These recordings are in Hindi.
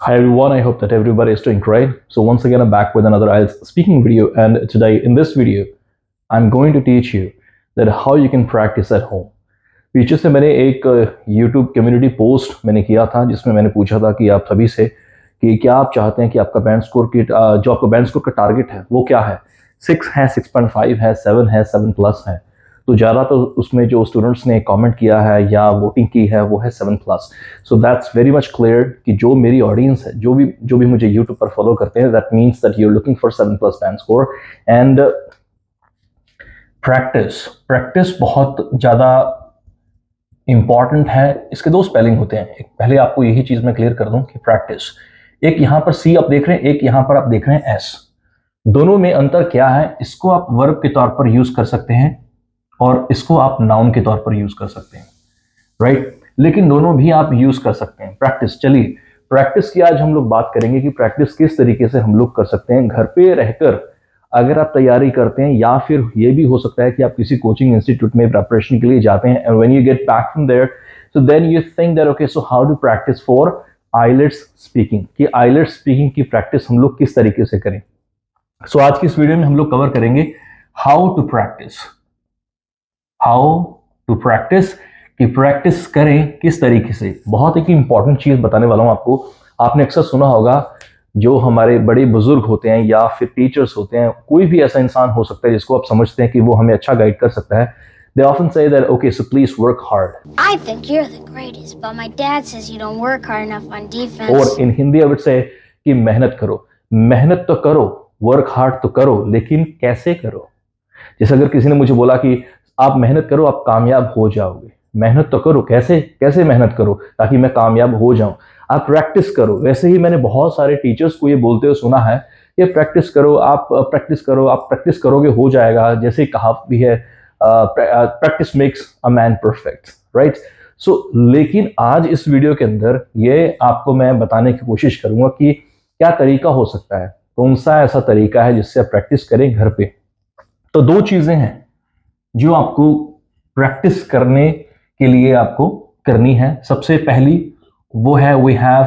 Hi everyone, I hope that everybody is doing great. So once again, I'm back with another IELTS speaking video, and today in this video, I'm going to teach you that how you can practice at home. पीछे से मैंने एक YouTube कम्युनिटी पोस्ट मैंने किया था जिसमें मैंने पूछा था कि आप सभी से कि क्या आप चाहते हैं कि आपका बैंड स्कोर की जो आपका बैंड स्कोर का टारगेट है वो क्या है, 6 है, 6.5 है, 7 है, 7+ है। तो ज़्यादा तो उसमें जो स्टूडेंट्स ने कमेंट किया है या वोटिंग की है वो है 7+। So that's very much clear कि जो मेरी ऑडियंस है, जो भी मुझे यूट्यूब पर फॉलो करते हैं, that means that you are looking for 7+ band score. And practice बहुत ज़्यादा इंपॉर्टेंट है। इसके दो स्पेलिंग होते हैं। एक पहले आपको यही चीज़ मैं क्लियर कर दूं कि प्रैक्टिस, एक यहाँ पर सी आप देख रहे हैं, एक यहाँ पर आप देख रहे हैं एस। दोनों में अंतर क्या है? इसको आप वर्ब के तौर पर यूज कर सकते हैं और इसको आप नाउन के तौर पर यूज कर सकते हैं, राइट? लेकिन दोनों भी आप यूज कर सकते हैं। प्रैक्टिस, चलिए प्रैक्टिस की आज हम लोग बात करेंगे कि प्रैक्टिस किस तरीके से हम लोग कर सकते हैं घर पे रहकर। अगर आप तैयारी करते हैं या फिर ये भी हो सकता है कि आप किसी कोचिंग इंस्टीट्यूट में प्रिपरेशन के लिए जाते हैं, and when you get back from there, so then you think that okay, so how to practice for IELTS speaking, कि आइलेट्स स्पीकिंग की प्रैक्टिस हम लोग किस तरीके से करें। सो आज की इस वीडियो में हम लोग कवर करेंगे हाउ टू प्रैक्टिस, कि प्रैक्टिस करें किस तरीके से। बहुत एक इंपॉर्टेंट चीज बताने वाला हूं आपको। आपने अक्सर सुना होगा, जो हमारे बड़े बुजुर्ग होते हैं या फिर टीचर्स होते हैं, कोई भी ऐसा इंसान हो सकता है जिसको आप समझते हैं कि वो हमें अच्छा गाइड कर सकता है। They often say that, okay, so please work hard. I think you're the greatest, but my dad says you don't work hard enough on defense. और in Hindi I would say कि मेहनत करो, मेहनत तो करो, वर्क हार्ड तो करो, लेकिन कैसे करो। जैसे अगर किसी ने मुझे बोला कि आप मेहनत करो, आप कामयाब हो जाओगे। मेहनत तो करो, कैसे मेहनत करो ताकि मैं कामयाब हो जाऊं। आप प्रैक्टिस करो। वैसे ही मैंने बहुत सारे टीचर्स को ये बोलते हुए सुना है कि प्रैक्टिस करो, आप प्रैक्टिस करो, आप प्रैक्टिस करोगे हो जाएगा। जैसे कहावत भी है, practice makes a man perfect, right? So लेकिन आज इस वीडियो के अंदर ये आपको मैं बताने की कोशिश करूंगा कि क्या तरीका हो सकता है, कौन सा ऐसा तरीका है जिससे आप प्रैक्टिस करें घर पे। तो दो चीजें हैं जो आपको प्रैक्टिस करने के लिए आपको करनी है। सबसे पहली वो है, we have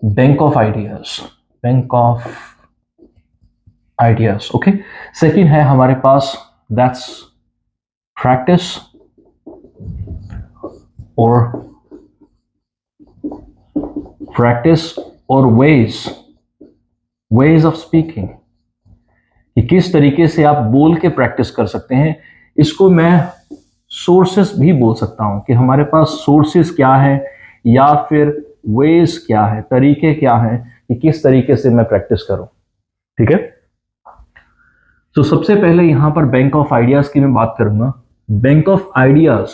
bank of ideas, okay. Second है हमारे पास, दैट्स प्रैक्टिस और वेज ऑफ स्पीकिंग, कि किस तरीके से आप बोल के प्रैक्टिस कर सकते हैं। इसको मैं सोर्सेस भी बोल सकता हूं कि हमारे पास सोर्सेस क्या है या फिर वेज क्या है, तरीके क्या हैं कि किस तरीके से मैं प्रैक्टिस करूं, ठीक है? तो सबसे पहले यहां पर बैंक ऑफ आइडियाज की मैं बात करूंगा। बैंक ऑफ आइडियाज,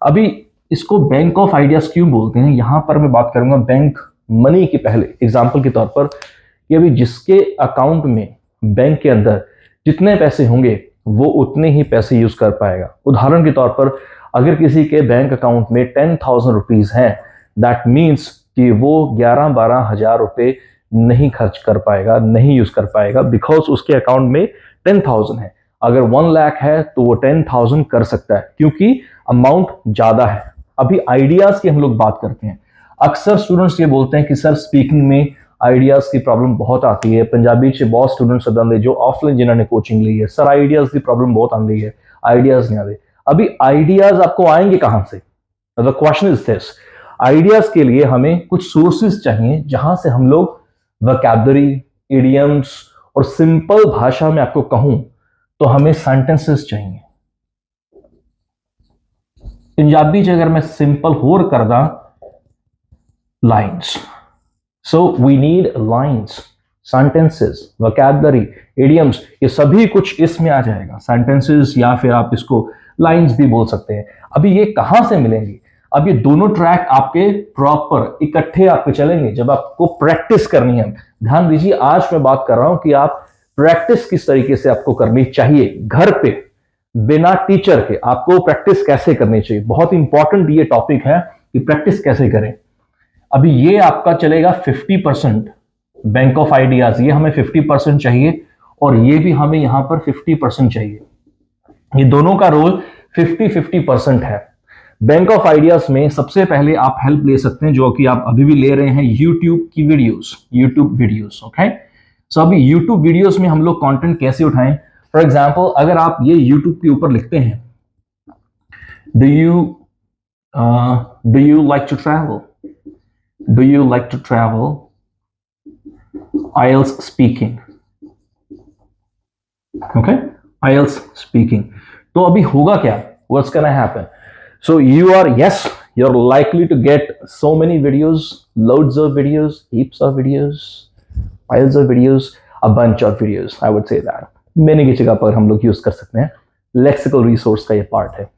अभी इसको बैंक ऑफ आइडियाज क्यों बोलते हैं, यहां पर मैं बात करूंगा बैंक मनी के पहले एग्जाम्पल के तौर पर, कि अभी जिसके अकाउंट में बैंक के अंदर जितने पैसे होंगे वो उतने ही पैसे यूज कर पाएगा। उदाहरण के तौर पर, अगर किसी के बैंक अकाउंट में 10,000 रुपीज हैं, दैट मीन्स कि वो 11-12 हजार रुपए नहीं खर्च कर पाएगा, नहीं यूज कर पाएगा, बिकॉज उसके अकाउंट में 10,000 है। अगर 1 लाख है तो वो 10,000 कर सकता है क्योंकि अमाउंट ज्यादा है। अभी आइडियाज की हम लोग बात करते हैं। अक्सर स्टूडेंट्स ये बोलते हैं कि सर स्पीकिंग में आइडियाज की प्रॉब्लम बहुत आती है। पंजाबी से बहुत स्टूडेंट्स जो ऑफलाइन जिन्होंने कोचिंग ली है, सर आइडियाज की प्रॉब्लम बहुत आती है, आइडियाज नहीं आते। अभी आइडियाज आपको आएंगे कहां से? The question is this, ideas के लिए हमें कुछ सोर्सेज चाहिए जहां से हम लोग वोकैब्युलरी, इडियम्स और सिंपल भाषा में आपको कहूं तो हमें सेंटेंसेस चाहिए। पंजाबी अगर मैं सिंपल होर कर दा, lines. So we need lines, sentences, vocabulary, idioms, ये सभी कुछ इसमें आ जाएगा। sentences या फिर आप इसको lines भी बोल सकते हैं। अभी ये कहां से मिलेंगी? अब ये दोनों ट्रैक आपके प्रॉपर इकट्ठे आपके चलेंगे जब आपको प्रैक्टिस करनी है। ध्यान दीजिए, आज मैं बात कर रहा हूं कि आप प्रैक्टिस किस तरीके से आपको करनी चाहिए घर पे, बिना टीचर के आपको प्रैक्टिस कैसे करनी चाहिए। बहुत इंपॉर्टेंट ये टॉपिक है कि प्रैक्टिस कैसे करें। अभी ये आपका चलेगा 50% बैंक ऑफ आइडियाज, ये हमें 50% चाहिए और ये भी हमें यहां पर 50% चाहिए। ये दोनों का रोल 50-50% है। बैंक ऑफ आइडियाज में सबसे पहले आप हेल्प ले सकते हैं, जो कि आप अभी भी ले रहे हैं, यूट्यूब की वीडियोस, यूट्यूब वीडियोस। ओके, सो अभी यूट्यूब वीडियोस में हम लोग कंटेंट कैसे उठाएं? फॉर एग्जांपल, अगर आप ये यूट्यूब के ऊपर लिखते हैं, do you like to travel, do you like to travel, IELTS speaking, okay, IELTS speaking. तो अभी होगा क्या? What's gonna happen? So you're likely to get so many videos, loads of videos, heaps of videos, piles of videos, a bunch of videos. I would say that. मैंने की जगह पर हम लोग यूज कर सकते हैं लेक्सिकल रिसोर्स का ये पार्ट है।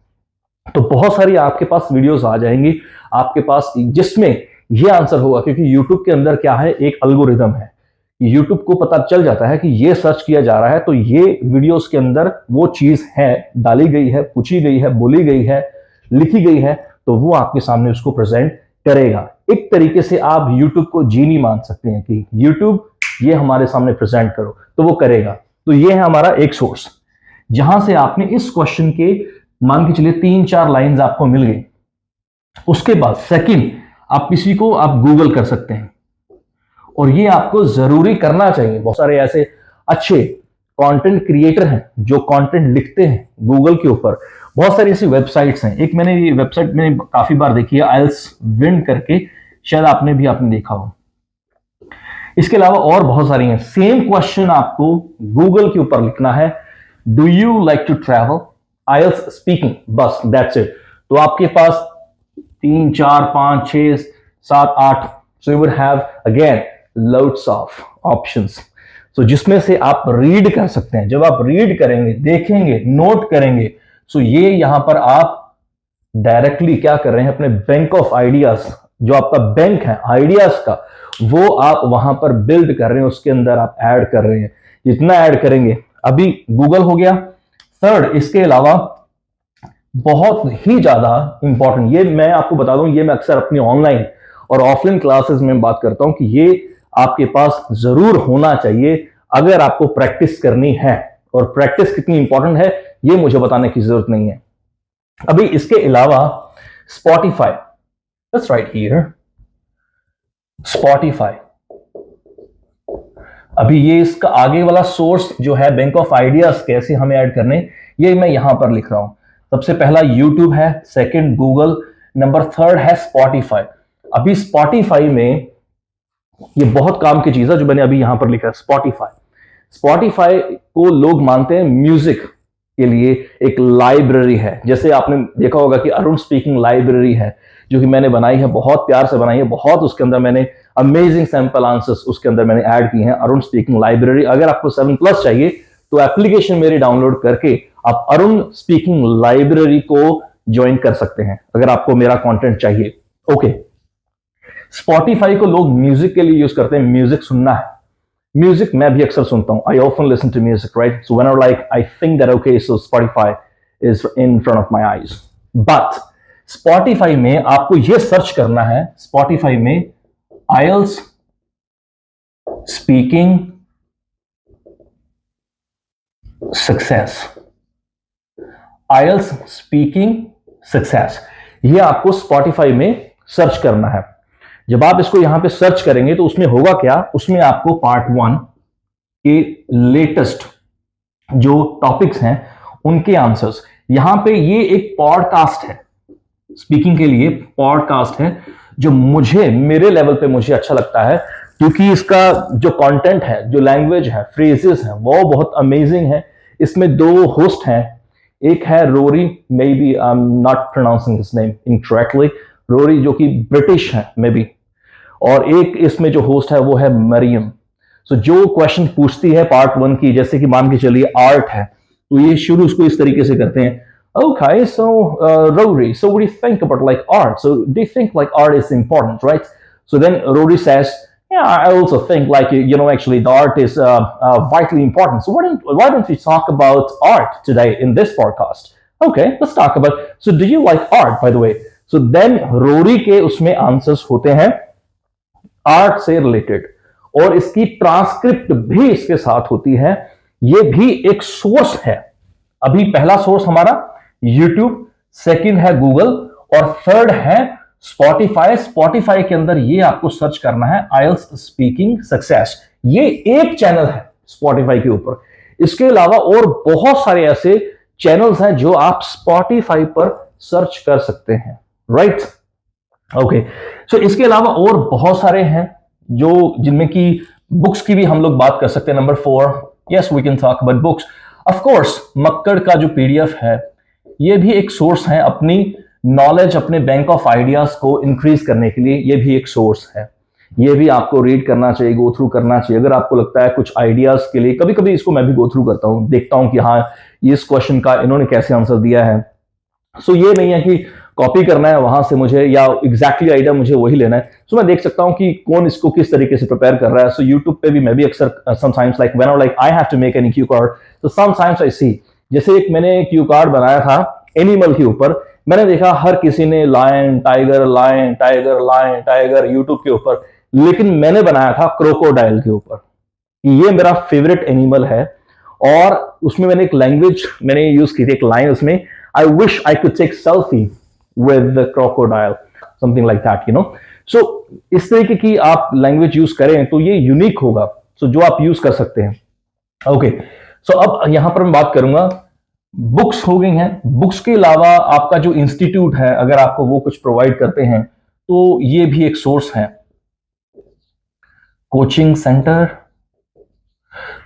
तो बहुत सारी आपके पास वीडियोस आ जाएंगी आपके पास, जिसमें ये आंसर होगा, क्योंकि यूट्यूब के अंदर क्या है, एक एल्गोरिदम है। यूट्यूब को पता चल जाता है कि ये सर्च किया जा रहा है, तो ये वीडियोस के अंदर वो चीज है, डाली गई है, पूछी गई है, बोली गई है, लिखी गई है, तो वो आपके सामने उसको प्रेजेंट करेगा। एक तरीके से आप यूट्यूब को जीनी मान सकते हैं कि यूट्यूब ये हमारे सामने प्रेजेंट करो, तो वो करेगा। तो ये है हमारा एक सोर्स, जहां से आपने इस क्वेश्चन के मान के चलिए 3-4 लाइंस आपको मिल गई। उसके बाद सेकंड, आप किसी को आप गूगल कर सकते हैं, और ये आपको जरूरी करना चाहिए। बहुत सारे ऐसे अच्छे कंटेंट क्रिएटर हैं जो कंटेंट लिखते हैं गूगल के ऊपर। बहुत सारी ऐसी वेबसाइट्स हैं, एक मैंने ये वेबसाइट मैंने काफी बार देखी है, IELTS विंड करके, शायद आपने देखा हो। इसके अलावा और बहुत सारी हैं। सेम क्वेश्चन आपको गूगल के ऊपर लिखना है, do you like to travel, IELTS speaking, बस दैट्स इट। तो आपके पास 3, 4, 5, 6, 7, 8, so you would have again loads of options, so जिसमें से आप रीड कर सकते हैं। जब आप रीड करेंगे, देखेंगे, नोट करेंगे, so ये यहां पर आप डायरेक्टली क्या कर रहे हैं, अपने बैंक ऑफ आइडियाज, जो आपका बैंक है आइडियाज का, वो आप वहां पर बिल्ड कर रहे हैं, उसके अंदर आप ऐड कर रहे हैं। जितना ऐड करेंगे, अभी गूगल हो गया। थर्ड, इसके अलावा बहुत ही ज्यादा इंपॉर्टेंट, ये मैं आपको बता दूं, ये मैं अक्सर अपनी ऑनलाइन और ऑफलाइन क्लासेस में बात करता हूं कि ये आपके पास जरूर होना चाहिए अगर आपको प्रैक्टिस करनी है। और प्रैक्टिस कितनी इंपॉर्टेंट है ये मुझे बताने की जरूरत नहीं है। अभी इसके अलावा Spotify, that's right here, Spotify, अभी ये इसका आगे वाला सोर्स जो है बैंक ऑफ आइडियाज कैसे हमें ऐड करने, ये मैं यहां पर लिख रहा हूं। सबसे पहला YouTube है, सेकंड गूगल, नंबर थर्ड है Spotify। अभी Spotify में ये बहुत काम की चीज है जो मैंने अभी यहां पर लिखा है, Spotify को लोग मानते हैं म्यूजिक के लिए एक लाइब्रेरी है। जैसे आपने देखा होगा कि अरुण स्पीकिंग लाइब्रेरी है, जो कि मैंने बनाई है, बहुत प्यार से बनाई है, बहुत उसके अंदर मैंने अमेजिंग सैंपल आंसर्स उसके अंदर मैंने ऐड किए हैं, अरुण स्पीकिंग लाइब्रेरी। अगर आपको 7+ चाहिए तो एप्लीकेशन मेरी डाउनलोड करके आप अरुण स्पीकिंग लाइब्रेरी को ज्वाइन कर सकते हैं, अगर आपको मेरा कंटेंट चाहिए। ओके, Spotify को लोग म्यूजिक के लिए यूज करते हैं, म्यूजिक सुनना है। म्यूजिक मैं भी अक्सर सुनता हूं, I often listen to music, right? So whenever like I think that okay, so Spotify is in front of my eyes. But Spotify में आपको यह सर्च करना है, Spotify में IELTS speaking success, IELTS speaking success, ये आपको Spotify में सर्च करना है। जब आप इसको यहां पे सर्च करेंगे तो उसमें होगा क्या, उसमें आपको पार्ट 1 के लेटेस्ट जो टॉपिक्स हैं उनके आंसर्स, यहां पे ये एक पॉडकास्ट है, स्पीकिंग के लिए पॉडकास्ट है, जो मुझे मेरे लेवल पे मुझे अच्छा लगता है, क्योंकि इसका जो कंटेंट है, जो लैंग्वेज है, फ्रेजेस हैं, वो बहुत अमेजिंग है। इसमें 2 होस्ट हैं, एक है Rory, maybe I am not pronouncing his name incorrectly, Rory जो कि ब्रिटिश है मे बी, और एक इसमें जो होस्ट है वो है मरियम। सो जो क्वेश्चन पूछती है पार्ट 1 की, जैसे कि मान के चलिए आर्ट है, तो ये शुरू उसको इस तरीके से करते हैं, okay, so Rory, so what do you think about like art? So do you think like art is important, right? So then Rory says, yeah, I also think like, you know, actually the art is vitally important. So why don't we talk about art today in this podcast? Okay, let's talk about, so do you like art, by the way? So then Rory के उसमें आंसर्स होते हैं आर्ट से रिलेटेड, और इसकी ट्रांसक्रिप्ट भी इसके साथ होती है। ये भी एक सोर्स है। अभी पहला सोर्स हमारा YouTube, सेकंड है गूगल, और थर्ड है स्पॉटिफाई। स्पॉटिफाई के अंदर ये आपको सर्च करना है आईएलटीएस स्पीकिंग सक्सेस, ये एक चैनल है स्पॉटिफाई के ऊपर। इसके अलावा और बहुत सारे ऐसे चैनल्स हैं जो आप स्पॉटिफाई पर सर्च कर सकते हैं, राइट? ओके, सो इसके अलावा और बहुत सारे हैं जो जिनमें की बुक्स की भी हम लोग बात कर सकते हैं। Number 4, yes we can talk about books. Of course Makkar का जो पीडीएफ है ये भी एक सोर्स है अपनी नॉलेज, अपने बैंक ऑफ आइडियाज को इंक्रीज करने के लिए, ये भी एक सोर्स है। ये भी आपको रीड करना चाहिए, गो थ्रू करना चाहिए। अगर आपको लगता है कुछ आइडियाज के लिए, कभी कभी इसको मैं भी गो थ्रू करता हूं, देखता हूं कि हाँ इस क्वेश्चन का इन्होंने कैसे आंसर दिया है। सो ये नहीं है कि कॉपी करना है वहां से मुझे या एग्जैक्टली आइडिया मुझे वही लेना है। सो मैं देख सकता हूं कि कौन इसको किस तरीके से प्रिपेयर कर रहा है। सो यूट्यूब पे भी मैं भी अक्सर sometimes like when like I have to make any cue card, तो समटाइम्स आई सी, जैसे एक मैंने क्यू कार्ड बनाया था एनिमल के ऊपर, मैंने देखा हर किसी ने lion tiger lion tiger lion tiger YouTube के ऊपर, लेकिन मैंने बनाया था क्रोकोडाइल के ऊपर। ये मेरा फेवरेट एनिमल है और उसमें मैंने एक लैंग्वेज मैंने यूज की थी, एक लाइन उसमें, I wish I could take selfie with the crocodile, something like that, you know. So इस तरीके की आप लैंग्वेज यूज करें तो ये यूनिक होगा, सो जो आप यूज कर सकते हैं। ओके, सो अब यहां पर मैं बात करूंगा, बुक्स हो गई हैं। बुक्स के अलावा आपका जो इंस्टीट्यूट है, अगर आपको वो कुछ प्रोवाइड करते हैं तो ये भी एक सोर्स है। कोचिंग सेंटर,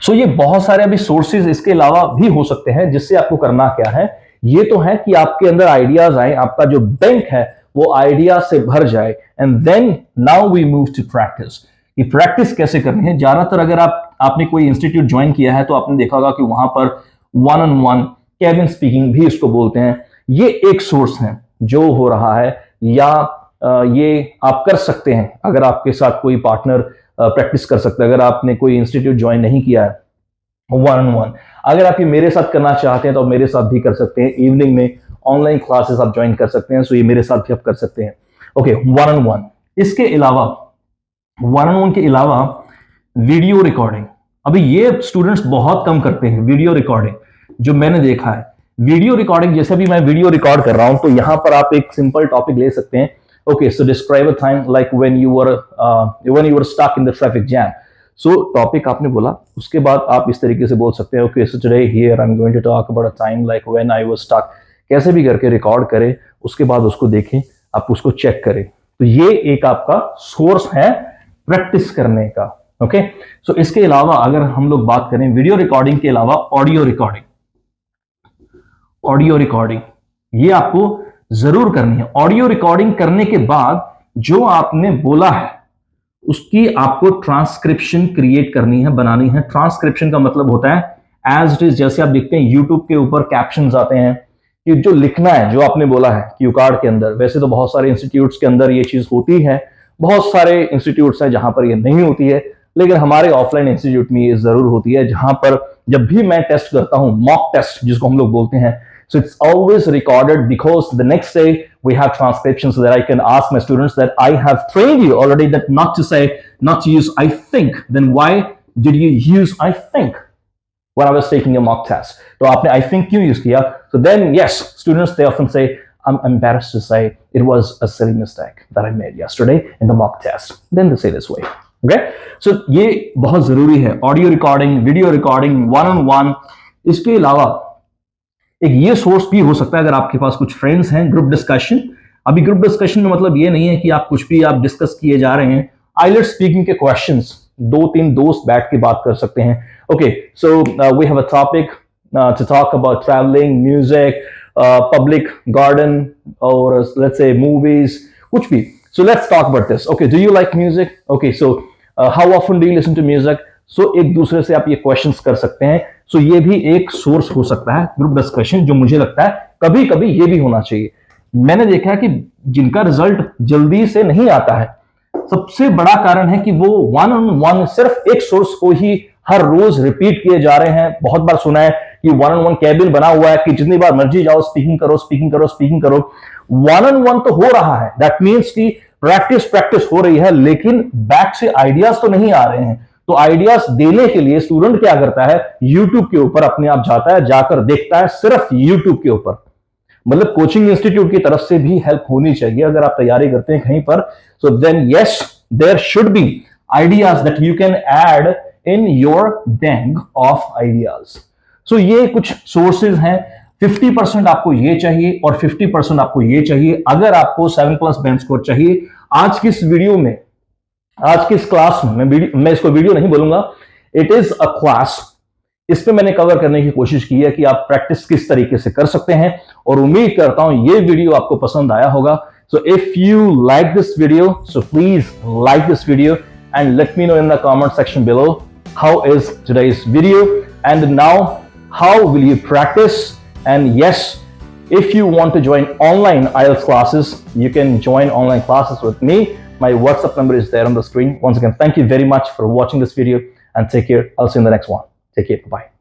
सो ये बहुत सारे अभी सोर्सेज इसके अलावा भी हो सकते हैं। जिससे आपको करना क्या है, ये तो है कि आपके अंदर आइडियाज आए, आपका जो बैंक है वो आइडिया से भर जाए, and then now we move to practice. ये प्रैक्टिस कैसे करनी है, ज्यादातर अगर आपने कोई इंस्टीट्यूट ज्वाइन किया है तो आपने देखा होगा कि वहां पर 1-on-1 केबिन स्पीकिंग भी इसको बोलते हैं, ये एक सोर्स है जो हो रहा है, या ये आप कर सकते हैं अगर आपके साथ कोई पार्टनर प्रैक्टिस कर सकता है। अगर आपने कोई इंस्टीट्यूट ज्वाइन नहीं किया है 1-on-1, अगर आप ये मेरे साथ करना चाहते हैं तो मेरे साथ भी कर सकते हैं। इवनिंग में ऑनलाइन क्लासेस आप ज्वाइन कर सकते हैं, सो ये मेरे साथ भी आप कर सकते हैं। Okay, 1-on-1। इसके अलावा 1-on-1 के अलावा वीडियो रिकॉर्डिंग, अभी ये स्टूडेंट्स बहुत कम करते हैं वीडियो रिकॉर्डिंग, जो मैंने देखा है। वीडियो रिकॉर्डिंग, जैसे भी मैं वीडियो रिकॉर्ड कर रहा हूं तो यहां पर आप एक सिंपल टॉपिक ले सकते हैं। Okay, so describe a time like when you were stuck in the traffic jam. So topic आपने बोला, उसके बाद आप इस तरीके से बोल सकते हैं, okay so today here I am going to talk about a time like when I was stuck. कैसे भी करके रिकॉर्ड करें, उसके बाद उसको देखें, आप उसको चेक करें। तो ये एक आपका सोर्स है प्रैक्टिस करने का। ओके, सो इसके अलावा अगर हम लोग बात करें वीडियो रिकॉर्डिंग के अलावा ऑडियो रिकॉर्डिंग, ऑडियो रिकॉर्डिंग ये आपको जरूर करनी है। ऑडियो रिकॉर्डिंग करने के बाद जो आपने बोला है उसकी आपको ट्रांसक्रिप्शन क्रिएट करनी है, बनानी है। ट्रांसक्रिप्शन का मतलब होता है एज इट इज, जैसे आप देखते हैं यूट्यूब के ऊपर कैप्शंस आते हैं कि जो लिखना है, जो आपने बोला है क्यू कार्ड के अंदर। वैसे तो बहुत सारे इंस्टीट्यूट्स के अंदर ये चीज होती है, बहुत सारे इंस्टीट्यूट्स हैं जहां पर ये नहीं होती है, लेकिन हमारे ऑफलाइन इंस्टीट्यूट में ये जरूर होती है, जहां पर जब भी मैं टेस्ट करता हूं, मॉक टेस्ट जिसको हम लोग बोलते हैं, so it's always recorded because the next day we have transcriptions so that I can ask my students that I have trained you already that not to use I think, then why did you use I think when I was taking a mock test? तो आपने I think क्यों use किया? So then yes, students they often say I'm embarrassed to say it was a silly mistake that I made yesterday in the mock test. Then they say this way. Okay? So ये बहुत जरूरी है, audio recording, video recording, 1-on-1। इसके अलावा एक ये सोर्स भी हो सकता है अगर आपके पास कुछ फ्रेंड्स हैं, ग्रुप डिस्कशन। अभी ग्रुप डिस्कशन में मतलब ये नहीं है कि आप कुछ भी आप डिस्कस किए जा रहे हैं। आइलेट्स स्पीकिंग के क्वेश्चंस 2-3 दोस्त बैठ के बात कर सकते हैं। Okay, so we have a topic to talk about travelling, music, public garden और लेट्स से मूवीज, कुछ भी। So let's talk about this. Okay, do you like music? Okay, so how often do you listen to music? So एक दूसरे से आप ये क्वेश्चंस कर सकते हैं। सो ये भी एक सोर्स हो सकता है ग्रुप डिस्कशन, जो मुझे लगता है कभी कभी ये भी होना चाहिए। मैंने देखा है कि जिनका रिजल्ट जल्दी से नहीं आता है, सबसे बड़ा कारण है कि वो 1-on-1 सिर्फ एक सोर्स को ही हर रोज रिपीट किए जा रहे हैं। बहुत बार सुना है कि 1-on-1 कैबिन बना हुआ है कि जितनी बार मर्जी जाओ स्पीकिंग करो स्पीकिंग करो स्पीकिंग करो। 1-on-1 तो हो रहा है, दैट मीन्स कि प्रैक्टिस हो रही है, लेकिन बैक से आइडियाज तो नहीं आ रहे हैं। तो आइडियाज देने के लिए स्टूडेंट क्या करता है, यूट्यूब के ऊपर अपने आप जाता है, जाकर देखता है सिर्फ यूट्यूब के ऊपर। मतलब कोचिंग इंस्टीट्यूट की तरफ से भी हेल्प होनी चाहिए अगर आप तैयारी करते हैं कहीं पर. So then yes, there should be ideas that you can add in your bank of ideas. So ये कुछ सोर्सेज हैं. 50% आपको ये चाहिए और 50% आपको ये चाहिए अगर आपको 7+ बैंक स्कोर चाहिए. आज की इस वीडियो में, आज की इस क्लास में, मैं इसको वीडियो नहीं बोलूंगा, इट इज अ क्लास. इसमें मैंने कवर करने की कोशिश की है कि आप प्रैक्टिस किस तरीके से कर सकते हैं और उम्मीद करता हूं ये वीडियो आपको पसंद आया होगा. So if you like this video, so please like this video and let me know in the comment section below how is today's video and now how will you practice. And yes, if you want to join online IELTS classes, you can join online classes with me. My WhatsApp number is there on the screen. Once again, thank you very much for watching this video and take care. I'll see you in the next one. Take care. Bye-bye.